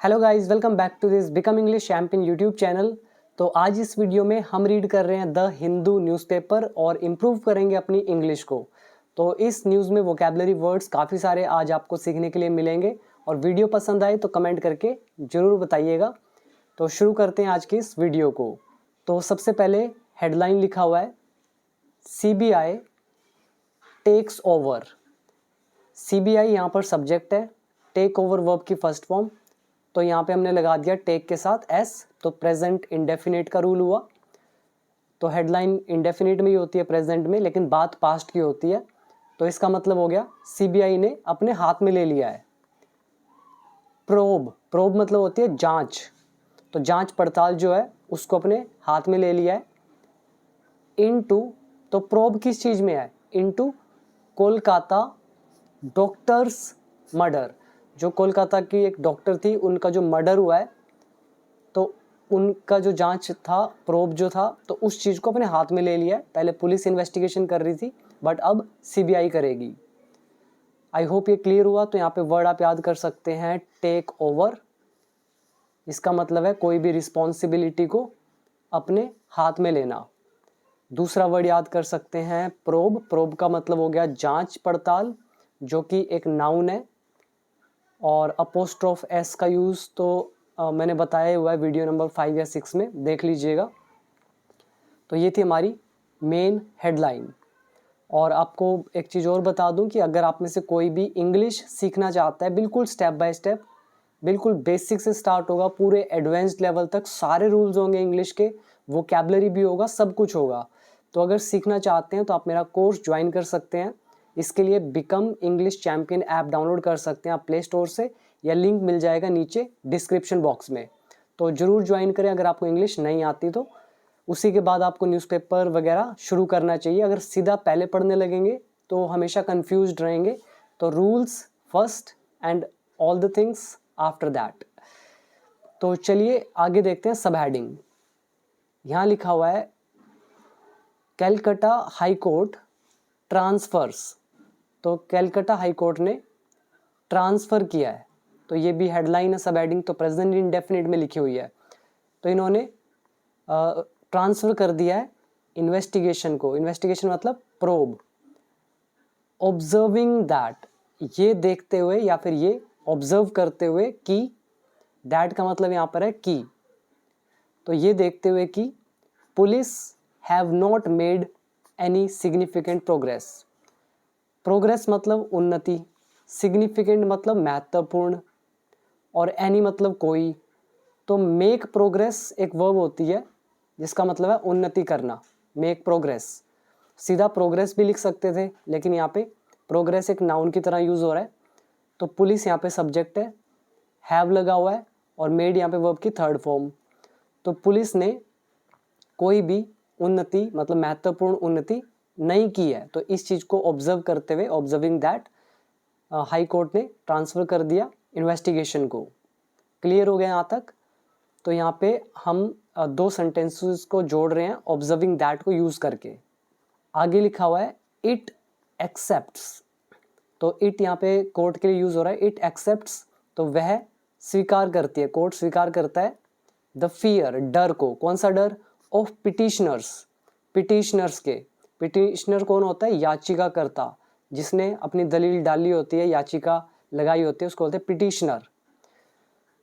Hello guys, welcome back to this become English champion YouTube channel. तो आज इस video में हम रीड कर रहे हैं द हिंदू न्यूज़पेपर और इम्प्रूव करेंगे अपनी इंग्लिश को। तो इस न्यूज़ में वोकैबुलरी वर्ड्स काफ़ी सारे आज आपको सीखने के लिए मिलेंगे और वीडियो पसंद आए तो कमेंट करके ज़रूर बताइएगा। तो शुरू करते हैं आज की इस वीडियो को। तो सबसे पहले हेडलाइन लिखा हुआ है CBI टेक्स ओवर। CBI यहाँ पर सब्जेक्ट है, टेक ओवर वर्ब की फर्स्ट फॉर्म। तो यहाँ पे हमने लगा दिया टेक के साथ एस, तो प्रेजेंट इंडेफिनिट का रूल हुआ। तो हेडलाइन इंडेफिनिट में ही होती है प्रेजेंट में, लेकिन बात पास्ट की होती है। तो इसका मतलब हो गया CBI ने अपने हाथ में ले लिया है। प्रोब, प्रोब मतलब होती है जांच, तो जांच पड़ताल जो है उसको अपने हाथ में ले लिया है। इनटू, तो प्रोब किस चीज में है? Into Kolkata doctors murder. जो कोलकाता की एक डॉक्टर थी, उनका जो मर्डर हुआ है, तो उनका जो जांच था, प्रोब जो था, तो उस चीज़ को अपने हाथ में ले लिया है। पहले पुलिस इन्वेस्टिगेशन कर रही थी, बट अब CBI करेगी। आई होप ये क्लियर हुआ। तो यहाँ पे वर्ड आप याद कर सकते हैं टेक ओवर। इसका मतलब है कोई भी रिस्पॉन्सिबिलिटी को अपने हाथ में लेना। दूसरा वर्ड याद कर सकते हैं प्रोब। प्रोब का मतलब हो गया जांच पड़ताल, जो कि एक नाउन है। और अपोस्ट्रोफ एस का यूज़ तो मैंने बताया हुआ है वीडियो नंबर 5 या 6 में, देख लीजिएगा। तो ये थी हमारी मेन हेडलाइन। और आपको एक चीज़ और बता दूं कि अगर आप में से कोई भी इंग्लिश सीखना चाहता है, बिल्कुल स्टेप बाय स्टेप, बिल्कुल बेसिक से स्टार्ट होगा, पूरे एडवांस्ड लेवल तक सारे रूल्स होंगे इंग्लिश के, वोकैबुलरी भी होगा, सब कुछ होगा। तो अगर सीखना चाहते हैं तो आप मेरा कोर्स ज्वाइन कर सकते हैं। इसके लिए become English champion app download कर सकते हैं आप प्ले स्टोर से, या लिंक मिल जाएगा नीचे डिस्क्रिप्शन बॉक्स में। तो ज़रूर ज्वाइन करें अगर आपको इंग्लिश नहीं आती तो। उसी के बाद आपको न्यूज़पेपर वगैरह शुरू करना चाहिए। अगर सीधा पहले पढ़ने लगेंगे तो हमेशा कंफ्यूज्ड रहेंगे। तो rules first and all the things after that. तो चलिए आगे देखते हैं सब हेडिंग। यहाँ लिखा हुआ है कैलकाटा हाई कोर्ट ट्रांसफर्स। तो कैलकाटा हाई कोर्ट ने ट्रांसफ़र किया है। तो ये भी हेडलाइन है, सब हेडिंग तो प्रेजेंट इंडेफिनिट में लिखी हुई है। तो इन्होंने ट्रांसफ़र कर दिया है इन्वेस्टिगेशन को। इन्वेस्टिगेशन मतलब प्रोब। ऑब्जर्विंग दैट, ये देखते हुए या फिर ये ऑब्जर्व करते हुए कि, दैट का मतलब यहाँ पर है कि। तो ये देखते हुए कि police have not made any significant progress. Progress मतलब उन्नति, सिग्निफिकेंट मतलब महत्वपूर्ण, और एनी मतलब कोई। तो मेक प्रोग्रेस एक वर्ब होती है जिसका मतलब है उन्नति करना, मेक प्रोग्रेस। सीधा प्रोग्रेस भी लिख सकते थे, लेकिन यहाँ पे प्रोग्रेस एक नाउन की तरह यूज़ हो रहा है। तो पुलिस यहाँ पे सब्जेक्ट है, हैव लगा हुआ है, और मेड यहाँ पे वर्ब की थर्ड फॉर्म। तो पुलिस ने कोई भी उन्नति मतलब महत्वपूर्ण उन्नति नहीं की है। तो इस चीज़ को ऑब्जर्व करते हुए, ऑब्जर्विंग दैट, हाई कोर्ट ने ट्रांसफ़र कर दिया इन्वेस्टिगेशन को। क्लियर हो गया यहाँ तक? तो यहाँ पे हम दो सेंटेंसेस को जोड़ रहे हैं ऑब्जर्विंग दैट को यूज़ करके। आगे लिखा हुआ है इट एक्सेप्ट्स। तो इट यहाँ पे कोर्ट के लिए यूज़ हो रहा है। इट एक्सेप्ट्स, तो वह स्वीकार करती है, कोर्ट स्वीकार करता है द फियर, डर को। कौन सा डर? ऑफ पिटिशनर्स, पिटिशनर्स के। पिटिशनर कौन होता है? याचिकाकर्ता, जिसने अपनी दलील डाली होती है, याचिका लगाई होती है, उसको बोलते हैं पिटिशनर।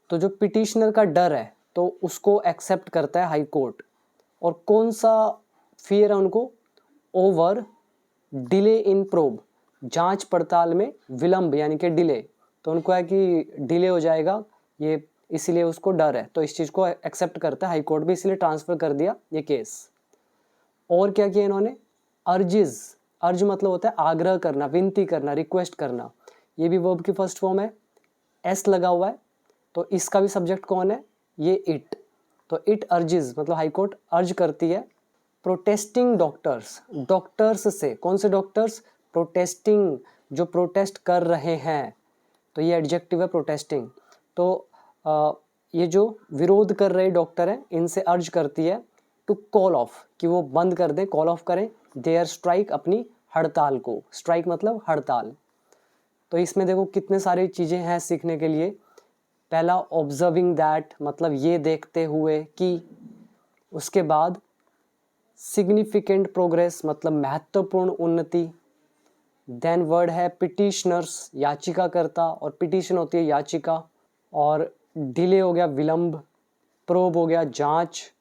तो जो पिटिशनर का डर है तो उसको एक्सेप्ट करता है हाई कोर्ट। और कौन सा फियर है उनको? ओवर डिले इन प्रोब, जांच पड़ताल में विलंब यानी कि डिले। तो उनको है कि डिले हो जाएगा ये, इसीलिए उसको डर है। तो इस चीज़ को एक्सेप्ट करता है हाई कोर्ट भी, इसलिए ट्रांसफ़र कर दिया ये केस। और क्या किया इन्होंने? अर्जिज, अर्ज मतलब होता है आग्रह करना, विनती करना, रिक्वेस्ट करना। ये भी वर्ब की फर्स्ट फॉर्म है, एस लगा हुआ है। तो इसका भी सब्जेक्ट कौन है? ये इट। तो इट अर्जिज मतलब हाई कोर्ट अर्ज करती है प्रोटेस्टिंग डॉक्टर्स, डॉक्टर्स से। कौन से डॉक्टर्स? प्रोटेस्टिंग, जो प्रोटेस्ट कर रहे हैं। तो ये एडजेक्टिव है प्रोटेस्टिंग। तो ये जो विरोध कर रहे डॉक्टर हैं, इनसे अर्ज करती है टू कॉल ऑफ, कि वो बंद कर दें, कॉल ऑफ करें देयर स्ट्राइक, अपनी हड़ताल को। स्ट्राइक मतलब हड़ताल। तो इसमें देखो कितने सारी चीज़ें हैं सीखने के लिए। पहला ऑब्जर्विंग दैट मतलब ये देखते हुए कि, उसके बाद सिग्निफिकेंट प्रोग्रेस मतलब महत्वपूर्ण उन्नति, देन वर्ड है पिटिशनर्स याचिकाकर्ता, और पिटिशन होती है याचिका, और डिले हो गया विलंब, प्रोब हो गया जांच,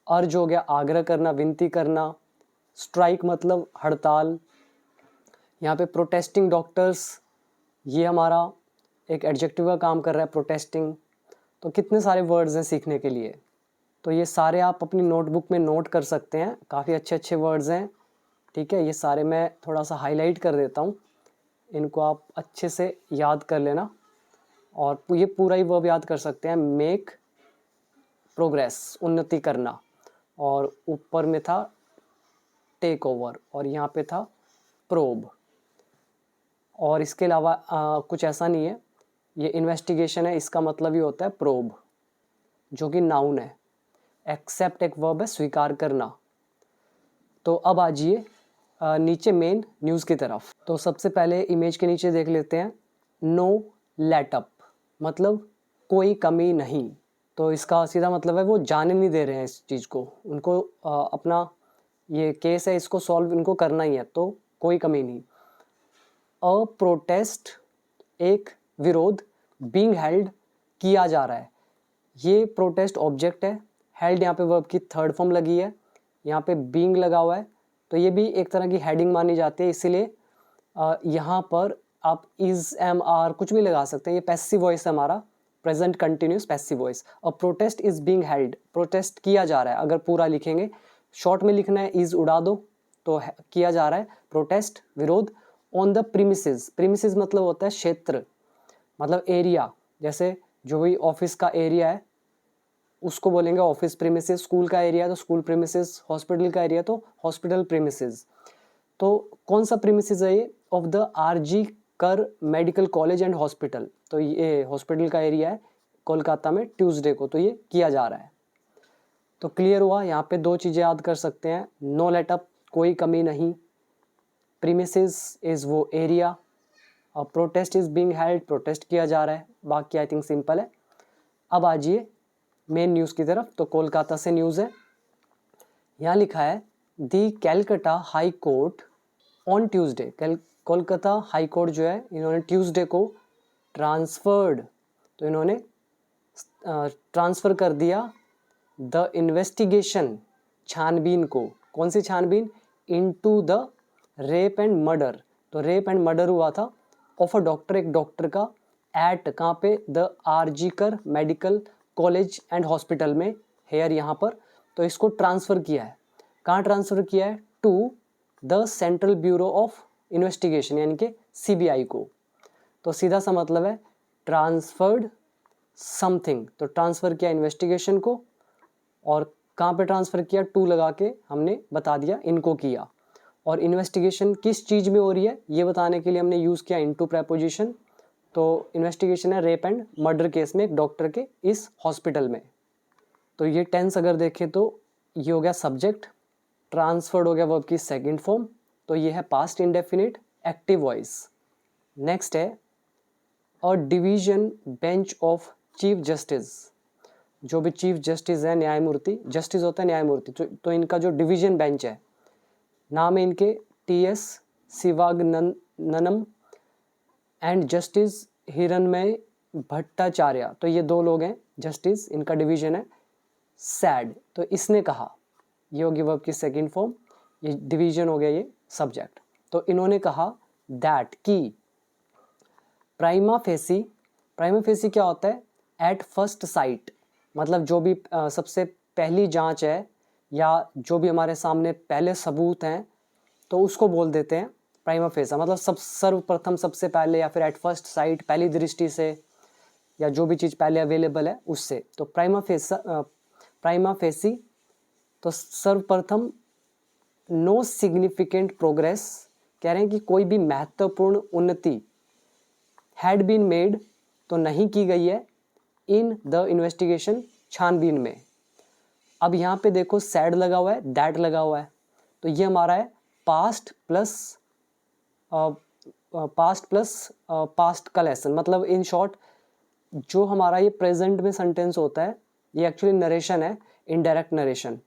अर्ज हो गया आग्रह करना विनती करना, स्ट्राइक मतलब हड़ताल, यहाँ पे प्रोटेस्टिंग डॉक्टर्स ये हमारा एक एडजेक्टिव का काम कर रहा है प्रोटेस्टिंग। तो कितने सारे वर्ड्स हैं सीखने के लिए, तो ये सारे आप अपनी नोटबुक में नोट कर सकते हैं, काफ़ी अच्छे अच्छे वर्ड्स हैं, ठीक है। ये सारे मैं थोड़ा सा हाईलाइट कर देता हूँ, इनको आप अच्छे से याद कर लेना, और ये पूरा ही वर्ब याद कर सकते हैं, मेक प्रोग्रेस उन्नति करना, और ऊपर में था टेक ओवर, और यहाँ पे था प्रोब। और इसके अलावा कुछ ऐसा नहीं है, ये इन्वेस्टिगेशन है, इसका मतलब ही होता है प्रोब, जो कि नाउन है। एक्सेप्ट एक वर्ब है, स्वीकार करना। तो अब आ जाइए नीचे मेन न्यूज़ की तरफ। तो सबसे पहले इमेज के नीचे देख लेते हैं, नो लेट अप मतलब कोई कमी नहीं। तो इसका सीधा मतलब है वो जाने नहीं दे रहे हैं इस चीज़ को, उनको अपना ये केस है इसको सॉल्व इनको करना ही है, तो कोई कमी नहीं। अ प्रोटेस्ट एक विरोध, बीइंग हेल्ड किया जा रहा है, ये प्रोटेस्ट ऑब्जेक्ट है, हेल्ड यहाँ पे वर्ब की थर्ड फॉर्म लगी है, यहाँ पे बीइंग लगा हुआ है, तो ये भी एक तरह की हेडिंग मानी जाती है, इसीलिए यहाँ पर आप इज एम आर कुछ भी लगा सकते हैं। ये पैसिव वॉइस है हमारा, प्रेजेंट कंटिन्यूस पैसिव वॉइस। और protest is being held, protest किया जा रहा है, अगर पूरा लिखेंगे, शॉर्ट में लिखना है इज उड़ा दो, तो किया जा रहा है प्रोटेस्ट विरोध, ऑन द प्रीमिसेस, प्रीमिसेस मतलब होता है क्षेत्र, मतलब एरिया, जैसे जो भी ऑफिस का एरिया है उसको बोलेंगे ऑफिस प्रीमिसेस, स्कूल का एरिया तो स्कूल प्रीमिसेस, हॉस्पिटल का एरिया तो हॉस्पिटल प्रीमिसेस। तो कौन सा प्रीमिसेस है ये, ऑफ द आरजी कर मेडिकल कॉलेज एंड हॉस्पिटल, तो ये हॉस्पिटल का एरिया है कोलकाता में ट्यूसडे को, तो ये किया जा रहा है। तो क्लियर हुआ, यहाँ पे दो चीज़ें याद कर सकते हैं, नो लेटअप कोई कमी नहीं, प्रीमिसेस इज वो एरिया, और protest is being held protest किया जा रहा है। बाकी आई थिंक सिंपल है। अब आ जाइए मेन न्यूज़ की तरफ। तो कोलकाता से न्यूज़ है, यहाँ लिखा है the Calcutta high Court on Tuesday, Kolkata High Court जो है इन्होंने ट्यूसडे को ट्रांसफर्ड, तो इन्होंने ट्रांसफ़र कर दिया द इन्वेस्टिगेशन छानबीन को, कौन सी छानबीन, into the rape and murder, तो रेप एंड मर्डर हुआ था ऑफ अ डॉक्टर, एक डॉक्टर का, एट कहाँ पे, the RG Kar medical college and hospital में, हेयर यहाँ पर, तो इसको ट्रांसफ़र किया है, कहाँ ट्रांसफ़र किया है, to the central bureau of investigation यानी कि सीबीआई को। तो सीधा सा मतलब है ट्रांसफर्ड समथिंग, तो ट्रांसफ़र किया इन्वेस्टिगेशन को, और कहाँ पे ट्रांसफ़र किया, टू लगा के हमने बता दिया इनको किया। और इन्वेस्टिगेशन किस चीज़ में हो रही है ये बताने के लिए हमने यूज़ किया इनटू प्रेपोजिशन। तो इन्वेस्टिगेशन है रेप एंड मर्डर केस में एक डॉक्टर के इस हॉस्पिटल में। तो ये टेंस अगर देखें तो ये हो गया सब्जेक्ट, ट्रांसफर्ड हो गया वर्ब की सेकंड फॉर्म, तो ये है past indefinite active voice. Next है a division bench of chief justice, जो भी चीफ जस्टिस है न्यायमूर्ति, जस्टिस होता है न्यायमूर्ति, तो इनका जो डिवीजन बेंच है, नाम है इनके टी.एस. शिवागननम एंड जस्टिस हिरण्मय भट्टाचार्य, तो ये दो लोग हैं जस्टिस, इनका डिवीजन है सैड, तो इसने कहा, ये होगी वर्ब की सेकंड फॉर्म, ये डिवीजन हो गया ये सब्जेक्ट। तो इन्होंने कहा दैट की प्राइमा फेसी क्या होता है, एट फर्स्ट साइट, मतलब जो भी सबसे पहली जांच है या जो भी हमारे सामने पहले सबूत हैं तो उसको बोल देते हैं प्राइमा फेसा, मतलब सर्वप्रथम सबसे पहले, या फिर एट फर्स्ट साइट पहली दृष्टि से, या जो भी चीज़ पहले अवेलेबल है उससे। तो प्राइमा फेसी तो सर्वप्रथम, नो सिग्निफिकेंट प्रोग्रेस, कह रहे हैं कि कोई भी महत्वपूर्ण उन्नति, हैड बीन मेड तो नहीं की गई है, इन द इन्वेस्टिगेशन छानबीन में। अब यहाँ पे देखो सैड लगा हुआ है, दैट लगा हुआ है, तो ये हमारा है पास्ट प्लस पास्ट का लेसन, मतलब इन शॉर्ट जो हमारा ये प्रेजेंट में सेंटेंस होता है ये एक्चुअली नरेशन है, इनडायरेक्ट नरेशन।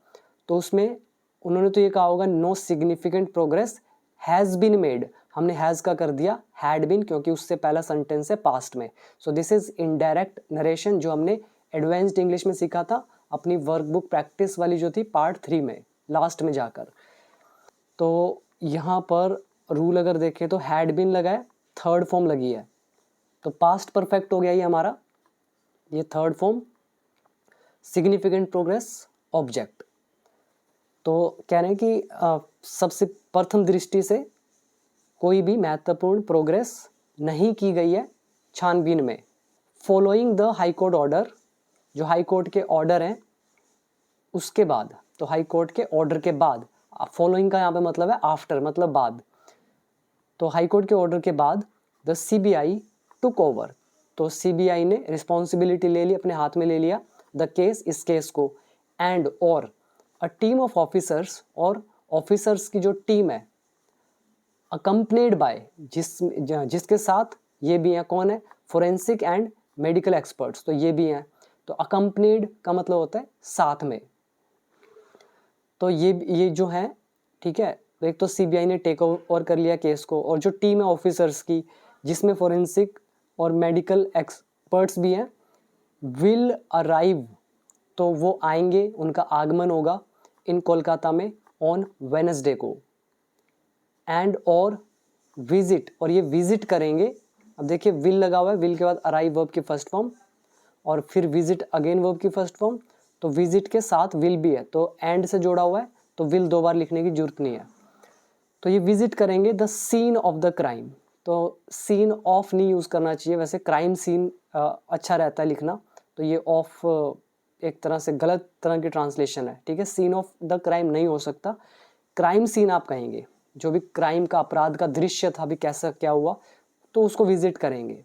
तो उसमें उन्होंने तो ये कहा होगा no significant progress has been made, हमने हैज़ का कर दिया हैड बीन क्योंकि उससे पहला सेंटेंस है पास्ट में। So this is indirect narration जो हमने एडवांस्ड इंग्लिश में सीखा था अपनी वर्कबुक प्रैक्टिस वाली जो थी पार्ट 3 में लास्ट में जाकर। तो यहाँ पर रूल अगर देखें तो हैड बीन लगा है, थर्ड फॉर्म लगी है, तो पास्ट परफेक्ट हो गया ये हमारा, ये third form significant progress object. तो कह रहे हैं कि सबसे प्रथम दृष्टि से कोई भी महत्वपूर्ण प्रोग्रेस नहीं की गई है छानबीन में। Following the high court order, जो हाई कोर्ट के ऑर्डर हैं उसके बाद, तो हाई कोर्ट के ऑर्डर के बाद, फॉलोइंग का यहाँ पे मतलब है आफ्टर, मतलब बाद। तो हाई कोर्ट के ऑर्डर के बाद द सीबीआई टुक ओवर, तो सीबीआई ने रिस्पॉन्सिबिलिटी ले ली, अपने हाथ में ले लिया द केस, इस केस को, एंड और अ टीम ऑफ ऑफिसर्स, और ऑफिसर्स की जो टीम है, अकम्पनीड बाय, जिसके साथ ये भी हैं, कौन है, फोरेंसिक एंड मेडिकल एक्सपर्ट्स, तो ये भी हैं। तो अकम्पनीड का मतलब होता है साथ में। तो ये जो है, ठीक है, तो एक तो सीबीआई ने टेक ओवर कर लिया केस को, और जो टीम है ऑफिसर्स की जिसमें फोरेंसिक और मेडिकल एक्सपर्ट्स भी हैं, विल अराइव, तो वो आएंगे, उनका आगमन होगा इन कोलकाता में ऑन वेडनेसडे को, एंड और विजिट, और ये विजिट करेंगे। अब देखिए विल लगा हुआ है, विल के बाद अराइव वर्ब की फर्स्ट फॉर्म और फिर विजिट अगेन वर्ब की फर्स्ट फॉर्म, तो विजिट के साथ विल भी है, तो एंड से जोड़ा हुआ है, तो विल 2 बार लिखने की जरूरत नहीं है। तो ये विजिट करेंगे the scene of the crime, तो सीन ऑफ नहीं यूज़ करना चाहिए, वैसे क्राइम सीन अच्छा रहता है लिखना, तो ये ऑफ एक तरह से गलत तरह की ट्रांसलेशन है, ठीक है, सीन ऑफ द क्राइम नहीं हो सकता, क्राइम सीन आप कहेंगे, जो भी क्राइम का, अपराध का दृश्य था, अभी कैसा क्या हुआ, तो उसको विजिट करेंगे।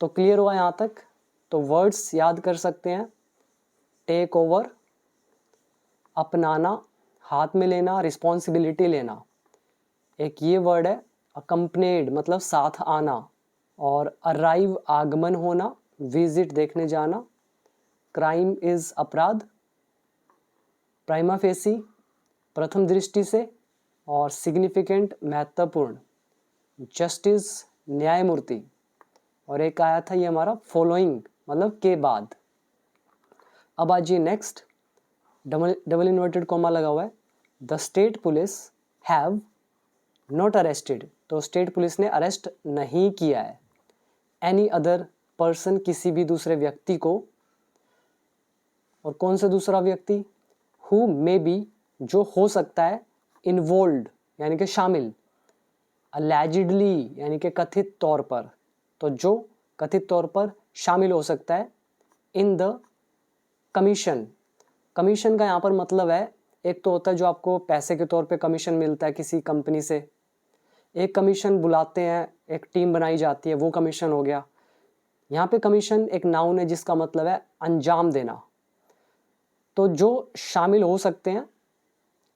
तो क्लियर हुआ यहाँ तक? तो वर्ड्स याद कर सकते हैं, टेक ओवर अपनाना, हाथ में लेना, रिस्पॉन्सिबिलिटी लेना। एक ये वर्ड है अकम्पनेड मतलब साथ आना, और अराइव आगमन होना, विजिट देखने जाना, क्राइम इज अपराध, प्राइमा फेसी प्रथम दृष्टि से, और सिग्निफिकेंट महत्वपूर्ण, जस्टिस न्यायमूर्ति, और एक आया था ये हमारा फॉलोइंग मतलब के बाद। अब आज ये नेक्स्ट डबल इन्वर्टेड कॉमा लगा हुआ है, the state police have not arrested, तो स्टेट पुलिस ने अरेस्ट नहीं किया है एनी अदर पर्सन, किसी भी दूसरे व्यक्ति को, और कौन सा दूसरा व्यक्ति, हु मे बी, जो हो सकता है, इन्वॉल्व्ड यानी कि शामिल, अलेजिडली यानी कि कथित तौर पर, तो जो कथित तौर पर शामिल हो सकता है, इन द कमीशन, कमीशन का यहाँ पर मतलब है, एक तो होता है जो आपको पैसे के तौर पे कमीशन मिलता है किसी कंपनी से, एक कमीशन बुलाते हैं, एक टीम बनाई जाती है, वो कमीशन हो गया। यहाँ पे कमीशन एक नाउन है जिसका मतलब है अंजाम देना, तो जो शामिल हो सकते हैं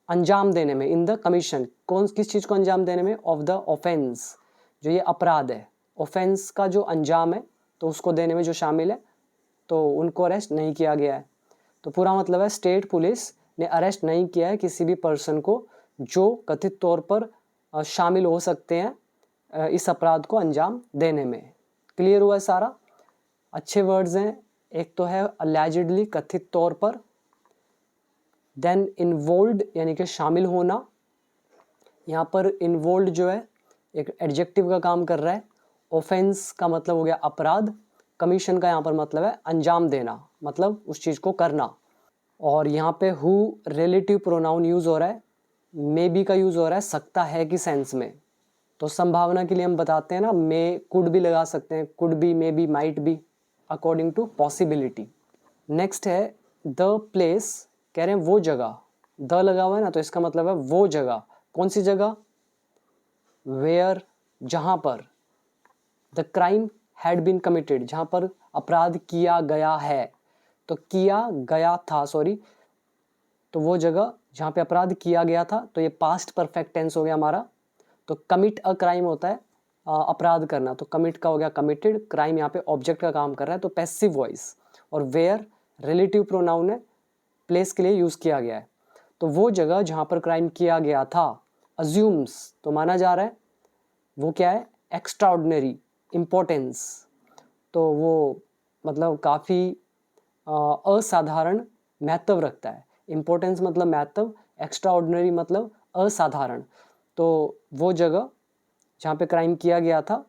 अंजाम देने में, इन द कमीशन, कौन किस चीज़ को अंजाम देने में, ऑफ द ऑफेंस, जो ये अपराध है, ऑफेंस का जो अंजाम है तो उसको देने में जो शामिल है, तो उनको अरेस्ट नहीं किया गया है। तो पूरा मतलब है स्टेट पुलिस ने अरेस्ट नहीं किया है किसी भी पर्सन को जो कथित तौर पर शामिल हो सकते हैं इस अपराध को अंजाम देने में। क्लियर हुआ है सारा? अच्छे वर्ड्स हैं, एक तो है अलेजिडली कथित तौर पर, देन इन्वॉल्व्ड यानी कि शामिल होना, यहाँ पर इन्वॉल्व्ड जो है एक एडजेक्टिव का काम कर रहा है, ऑफेंस का मतलब हो गया अपराध, कमीशन का यहाँ पर मतलब है अंजाम देना, मतलब उस चीज़ को करना। और यहाँ पे हु रिलेटिव प्रोनाउन यूज़ हो रहा है, मे बी का यूज़ हो रहा है सकता है की सेंस में, तो संभावना के लिए हम बताते हैं ना, मे कुड भी लगा सकते हैं, could be, may be, might be, according to possibility. Next है द प्लेस, कह रहे हैं वो जगह, द लगा हुआ है ना, तो इसका मतलब है वो जगह, कौन सी जगह, वेयर, जहाँ पर, the crime had been committed, जहाँ पर अपराध किया गया है, तो किया गया था, सॉरी, तो वो जगह जहाँ पे अपराध किया गया था, तो ये पास्ट परफेक्ट टेंस हो गया हमारा। तो कमिट अ क्राइम होता है अपराध करना, तो कमिट का हो गया कमिटेड, क्राइम यहाँ पे ऑब्जेक्ट का काम कर रहा है तो पैसिव वॉइस, और वेयर रिलेटिव प्रोनाउन है, प्लेस के लिए यूज़ किया गया है। तो वो जगह जहाँ पर क्राइम किया गया था, अज्यूम्स तो माना जा रहा है, वो क्या है, एक्स्ट्राऑर्डिनरी इम्पोर्टेंस, तो वो मतलब काफ़ी असाधारण महत्व रखता है। इम्पोर्टेंस मतलब महत्व, एक्स्ट्राऑर्डिनरी मतलब असाधारण। तो वो जगह जहाँ पे क्राइम किया गया था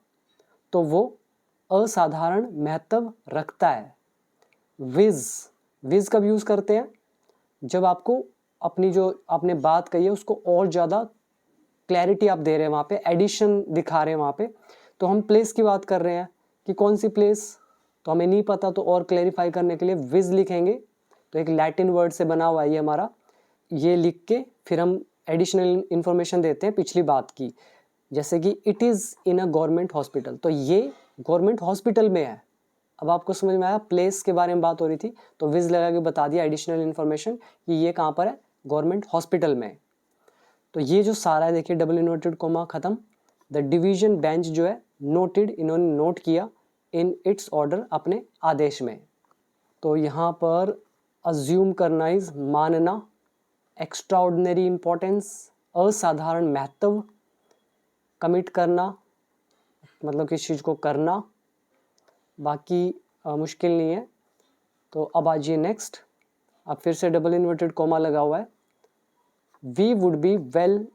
तो वो असाधारण महत्व रखता है। विज, विज कब यूज़ करते हैं, जब आपको अपनी जो आपने बात कही है उसको और ज़्यादा क्लैरिटी आप दे रहे हैं, वहाँ पे एडिशन दिखा रहे हैं वहाँ पे। तो हम प्लेस की बात कर रहे हैं कि कौन सी प्लेस, तो हमें नहीं पता, तो और क्लैरिफाई करने के लिए विज लिखेंगे। तो एक लैटिन वर्ड से बना हुआ है ये हमारा, ये लिख के फिर हम एडिशनल इन्फॉर्मेशन देते हैं पिछली बात की, जैसे कि it is in a government hospital, तो ये गवर्नमेंट हॉस्पिटल में है। अब आपको समझ में आया, प्लेस के बारे में बात हो रही थी तो विज लगा के बता दिया एडिशनल इन्फॉर्मेशन कि ये कहाँ पर है, गवर्नमेंट हॉस्पिटल में। तो ये जो सारा है देखिए डबल इन्वर्टेड कोमा खत्म। द डिवीजन बेंच जो है नोटेड, इन्होंने नोट किया इन इट्स ऑर्डर, अपने आदेश में। तो यहाँ पर अज्यूम करना इज मानना, एक्स्ट्राऑर्डिनरी इंपॉर्टेंस असाधारण महत्व, कमिट करना मतलब किसी चीज़ को करना, बाकी मुश्किल नहीं है। तो अब आइए नेक्स्ट, अब फिर से डबल इन्वर्टेड कोमा लगा हुआ है। We would be well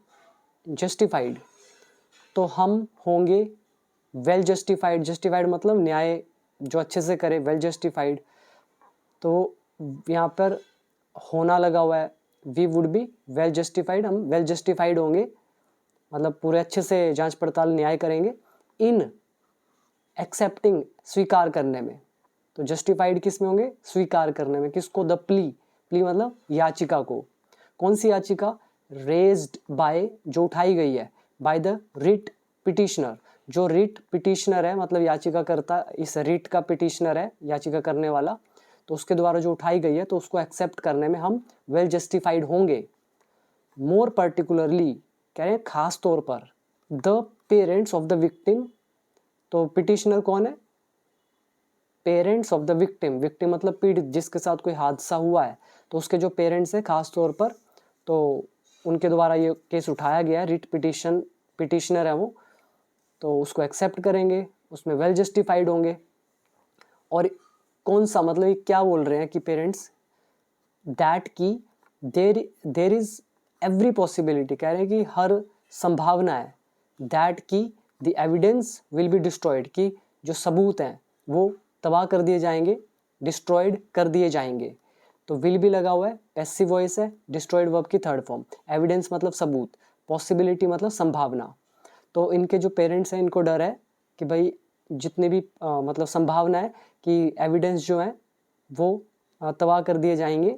justified, तो हम होंगे वेल जस्टिफाइड, जस्टिफाइड मतलब न्याय जो अच्छे से करे, वेल जस्टिफाइड। तो यहाँ पर होना लगा हुआ है, we would be well justified, हम वेल जस्टिफाइड होंगे मतलब पूरे अच्छे से जांच पड़ताल न्याय करेंगे। इन एक्सेप्टिंग स्वीकार करने में, तो जस्टिफाइड किस में होंगे, स्वीकार करने में। किसको, द प्ली, प्ली मतलब याचिका को। कौन सी याचिका, रेज्ड बाय, जो उठाई गई है, बाय द रिट पिटिशनर, जो रिट पिटिशनर है मतलब याचिका करता, इस रिट का पिटिशनर है याचिका करने वाला, तो उसके द्वारा जो उठाई गई है तो उसको एक्सेप्ट करने में हम वेल जस्टिफाइड होंगे। मोर पर्टिकुलरली कह रहे हैं खास तौर पर, the parents of the victim, तो पिटिशनर कौन है, parents of the victim, victim मतलब पीड़ित, जिसके साथ कोई हादसा हुआ है तो उसके जो पेरेंट्स हैं खास तौर पर, तो उनके द्वारा ये केस उठाया गया है, रिट पिटिशन, पिटिशनर है वो, तो उसको एक्सेप्ट करेंगे, उसमें वेल जस्टिफाइड होंगे। और कौन सा मतलब ये क्या बोल रहे हैं कि पेरेंट्स, दैट की देर इज एवरी पॉसिबिलिटी, कह रहे हैं कि हर संभावना है, दैट की the evidence will be destroyed, कि जो सबूत हैं वो तबाह कर दिए जाएंगे, डिस्ट्रॉयड कर दिए जाएंगे। तो विल भी लगा हुआ है, पैसिव वॉइस है, डिस्ट्रॉयड वर्ब की थर्ड फॉर्म, एविडेंस मतलब सबूत, पॉसिबिलिटी मतलब संभावना। तो इनके जो पेरेंट्स हैं इनको डर है कि भाई जितने भी मतलब संभावना है कि एविडेंस जो है वो तबाह कर दिए जाएंगे।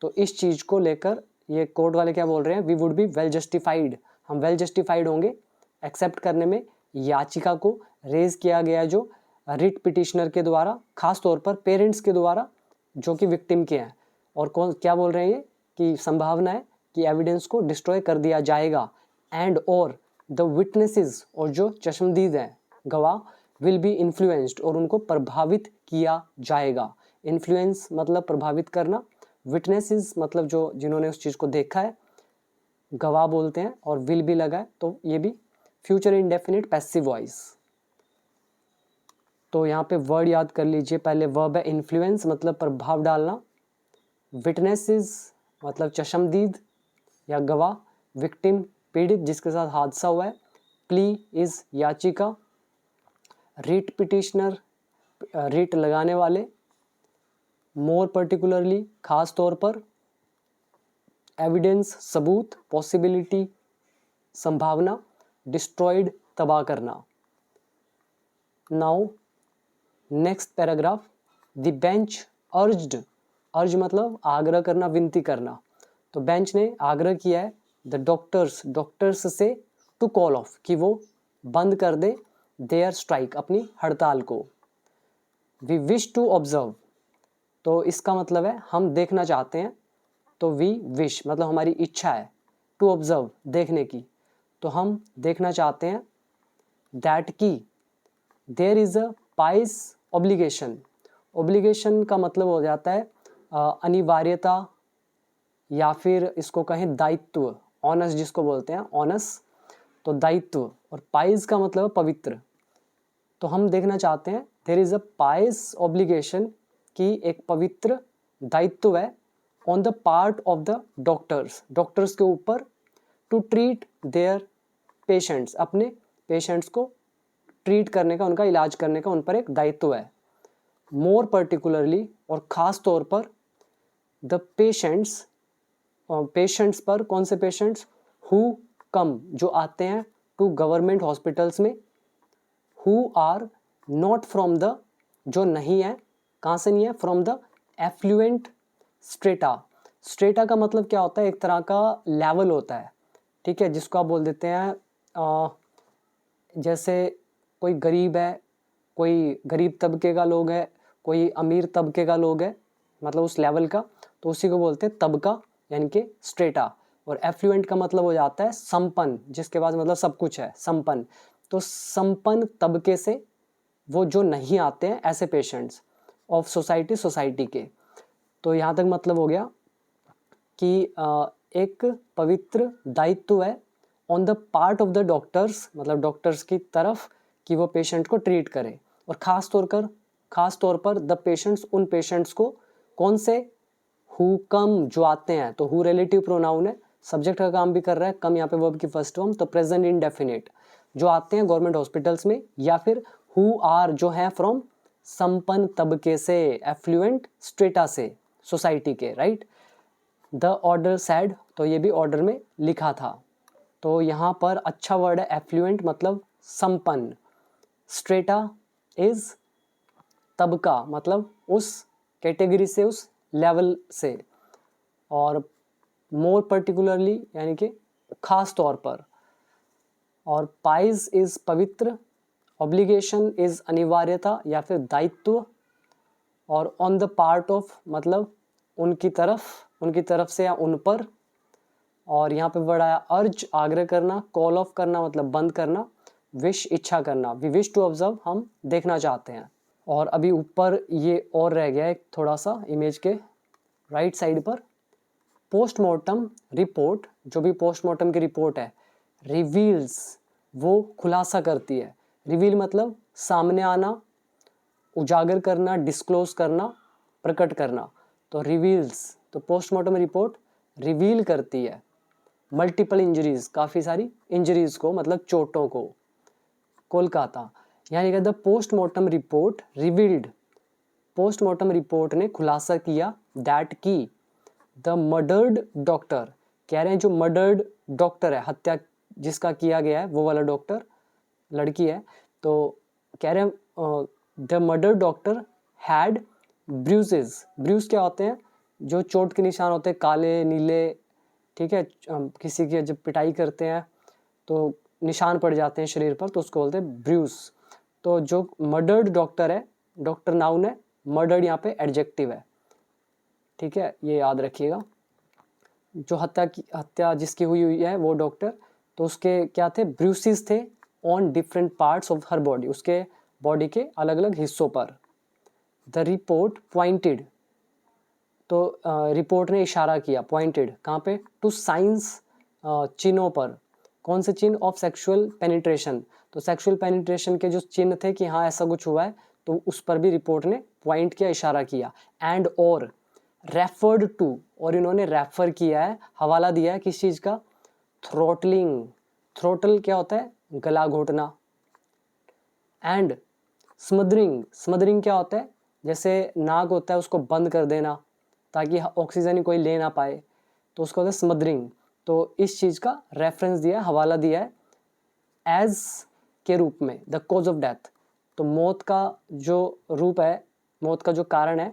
तो इस चीज़ को लेकर ये कोर्ट वाले क्या बोल रहे हैं, we would be well justified, हम वेल जस्टिफाइड होंगे एक्सेप्ट करने में याचिका को रेज किया गया जो रिट पिटिशनर के द्वारा, खास तौर पर पेरेंट्स के द्वारा जो कि विक्टिम के हैं। और कौन क्या बोल रहे हैं ये कि संभावना है कि एविडेंस को डिस्ट्रॉय कर दिया जाएगा, एंड और द विटनेसेस, और जो चश्मदीद हैं गवाह, विल बी इन्फ्लुएंस्ड, और उनको प्रभावित किया जाएगा। इन्फ्लुएंस मतलब प्रभावित करना, विटनेसेस मतलब जो जिन्होंने उस चीज़ को देखा है, गवाह बोलते हैं, और विल भी लगा है तो ये भी फ्यूचर इंडेफिनिट पैसिव वॉइस। तो यहाँ पे वर्ड याद कर लीजिए, पहले वर्ब है इन्फ्लुएंस मतलब प्रभाव डालना, विटनेसेस मतलब चश्मदीद या गवाह, विक्टिम पीड़ित जिसके साथ हादसा हुआ है, प्ली इज याचिका, रिट पिटिशनर रिट लगाने वाले, मोर पर्टिकुलरली खास तौर पर, एविडेंस सबूत, पॉसिबिलिटी संभावना, डिस्ट्रॉयड तबाह करना। Now next paragraph, the bench urged, अर्ज मतलब आग्रह करना, विनती करना। तो बेंच ने आग्रह किया है द डॉक्टर्स, डॉक्टर्स से टू कॉल ऑफ, कि वो बंद कर दे देयर स्ट्राइक, अपनी हड़ताल को। वी विश टू ऑब्जर्व, तो इसका मतलब है हम देखना चाहते हैं, तो वी विश मतलब हमारी इच्छा है, टू ऑब्जर्व देखने की, तो हम देखना चाहते हैं दैट की there is a pious obligation. Obligation का मतलब हो जाता है अनिवार्यता या फिर इसको कहें दायित्व, ऑनस जिसको बोलते हैं, ऑनस तो दायित्व, और पाइस का मतलब पवित्र। तो हम देखना चाहते हैं there is a pious obligation कि एक पवित्र दायित्व है on the part of the doctors, doctors के ऊपर, टू ट्रीट देयर पेशेंट्स, अपने पेशेंट्स को ट्रीट करने का, उनका इलाज करने का उन पर एक दायित्व है। मोर पर्टिकुलरली, और ख़ास तौर पर, द पेशेंट्स, पेशेंट्स पर, कौन से पेशेंट्स, हु कम, जो आते हैं, टू गवर्नमेंट हॉस्पिटल्स में, who are not from the, जो नहीं है, कहाँ से नहीं है, from the affluent strata. Strata का मतलब क्या होता है, एक तरह का लेवल होता है, ठीक है, जिसको आप बोल देते हैं जैसे कोई गरीब है, कोई गरीब तबके का लोग है, कोई अमीर तबके का लोग है, मतलब उस लेवल का, तो उसी को बोलते हैं तबका, यानी कि स्ट्रेटा। और एफ्लुएंट का मतलब हो जाता है संपन्न, जिसके पास मतलब सब कुछ है, संपन्न। तो संपन्न तबके से वो जो नहीं आते हैं, ऐसे पेशेंट्स ऑफ सोसाइटी, सोसाइटी के। तो यहाँ तक मतलब हो गया कि एक पवित्र दायित्व है on the part of the doctors, मतलब डॉक्टर्स की तरफ, कि वो पेशेंट को ट्रीट करे। और ख़ास तौर पर द पेशेंट्स, उन पेशेंट्स को, कौन से, हु कम, जो आते हैं। तो हु रिलेटिव प्रोनाउन है, सब्जेक्ट का काम भी कर रहा है, कम यहाँ पे वर्ब की फर्स्ट फॉर्म, तो प्रेजेंट इंडेफिनिट, जो आते हैं गवर्नमेंट हॉस्पिटल्स में, या फिर हु आर, जो है फ्रॉम संपन्न तबके से, एफ्लुएंट स्ट्रेटा से, सोसाइटी के, राइट। द ऑर्डर सैड, तो ये भी ऑर्डर में लिखा था। तो यहाँ पर अच्छा वर्ड है एफ्लुएंट, मतलब संपन्न, स्ट्रेटा इज तबका, मतलब उस कैटेगरी से, उस लेवल से, और मोर पर्टिकुलरली यानी कि खास तौर पर, और पाइज इज पवित्र, ऑब्लिगेशन इज अनिवार्यता या फिर दायित्व, और ऑन द पार्ट ऑफ मतलब उनकी तरफ से या उन पर। और यहाँ पे वर्ड आया अर्ज, आग्रह करना, कॉल ऑफ करना मतलब बंद करना, विश, इच्छा करना, वी विश टू ऑब्जर्व, हम देखना चाहते हैं। और अभी ऊपर ये और रह गया है थोड़ा सा इमेज के राइट साइड पर, पोस्टमार्टम रिपोर्ट, जो भी पोस्टमार्टम की रिपोर्ट है, रिवील्स, वो खुलासा करती है। रिवील मतलब सामने आना, उजागर करना, डिस्क्लोज करना, प्रकट करना। तो रिवील्स, तो पोस्टमार्टम रिपोर्ट रिवील करती है मल्टीपल इंजरीज, काफ़ी सारी इंजरीज को, मतलब चोटों को। कोलकाता, यानी कि the postmortem report revealed, postmortem report ने खुलासा किया, दैट की द मर्डर्ड डॉक्टर, कह रहे हैं जो मर्डर्ड डॉक्टर है, हत्या जिसका किया गया है, वो वाला डॉक्टर लड़की है, तो कह रहे हैं the murdered doctor had bruises, bruise क्या होते हैं, जो चोट के निशान होते हैं, काले नीले, ठीक है, किसी की जब पिटाई करते हैं तो निशान पड़ जाते हैं शरीर पर, तो उसको बोलते हैं ब्रूज। तो जो मर्डर्ड डॉक्टर है, डॉक्टर नाउन है, मर्डर्ड यहाँ पे एडजेक्टिव है, ठीक है, ये याद रखिएगा। जो हत्या जिसकी हुई है वो डॉक्टर, तो उसके क्या थे, ब्रूसेस थे on different parts of her body, उसके बॉडी के अलग अलग हिस्सों पर। द रिपोर्ट पॉइंटेड, तो रिपोर्ट ने इशारा किया, पॉइंटेड कहाँ पे, टू साइंस, चिन्हों पर, कौन से चिन्ह, ऑफ सेक्सुअल पेनिट्रेशन, तो सेक्सुअल पेनिट्रेशन के जो चिन्ह थे कि हाँ ऐसा कुछ हुआ है, तो उस पर भी रिपोर्ट ने पॉइंट किया, इशारा किया। एंड और रेफर्ड टू, और इन्होंने रेफर किया है, हवाला दिया है किस चीज़ का, थ्रोटलिंग, थ्रोटल क्या होता है, गला घोटना। एंड स्मदरिंग, स्मदरिंग क्या होता है, जैसे नाक होता है उसको बंद कर देना ताकि ऑक्सीजन ही कोई ले ना पाए, तो उसको होता है स्मदरिंग। तो इस चीज़ का रेफरेंस दिया है, हवाला दिया है एज के रूप में, द कॉज ऑफ डेथ, तो मौत का जो रूप है, मौत का जो कारण है,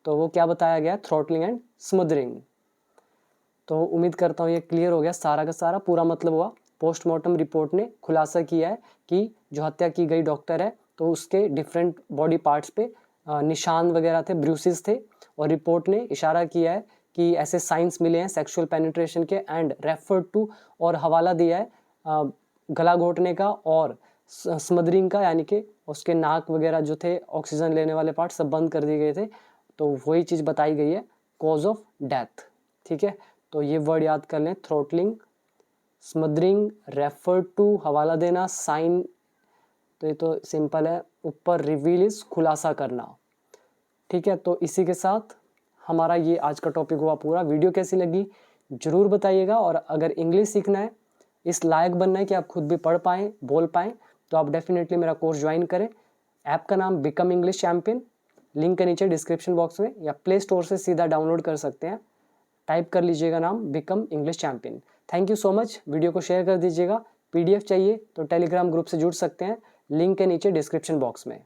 तो वो क्या बताया गया, थ्रोटलिंग एंड स्मदरिंग। तो उम्मीद करता हूँ ये क्लियर हो गया, सारा का सारा पूरा मतलब हुआ। पोस्टमार्टम रिपोर्ट ने खुलासा किया है कि जो हत्या की गई डॉक्टर है, तो उसके डिफरेंट बॉडी पार्ट्स पे निशान वगैरह थे, ब्रूसेस थे, और रिपोर्ट ने इशारा किया है कि ऐसे साइंस मिले हैं सेक्सुअल पेनिट्रेशन के, एंड रेफर टू, और हवाला दिया है गला घोटने का और स्मदरिंग का, यानी कि उसके नाक वगैरह जो थे ऑक्सीजन लेने वाले पार्ट सब बंद कर दिए गए थे, तो वही चीज़ बताई गई है कॉज ऑफ डेथ। ठीक है, तो ये वर्ड याद कर लें, थ्रोटलिंग, स्मदरिंग, रेफर टू हवाला देना, साइन तो ये तो सिंपल है, ऊपर रिवील इज खुलासा करना। ठीक है, तो इसी के साथ हमारा ये आज का टॉपिक हुआ पूरा। वीडियो कैसी लगी ज़रूर बताइएगा, और अगर इंग्लिश सीखना है, इस लायक बनना है कि आप खुद भी पढ़ पाएँ, बोल पाएँ, तो आप डेफिनेटली मेरा कोर्स ज्वाइन करें। ऐप का नाम बिकम इंग्लिश चैम्पियन, लिंक के नीचे डिस्क्रिप्शन बॉक्स में, या प्ले स्टोर से सीधा डाउनलोड कर सकते हैं। टाइप कर लीजिएगा नाम become English champion. Thank you so much. Video को शेयर कर दीजिएगा। PDF चाहिए तो टेलीग्राम ग्रुप से जुड़ सकते हैं, लिंक के नीचे डिस्क्रिप्शन बॉक्स में।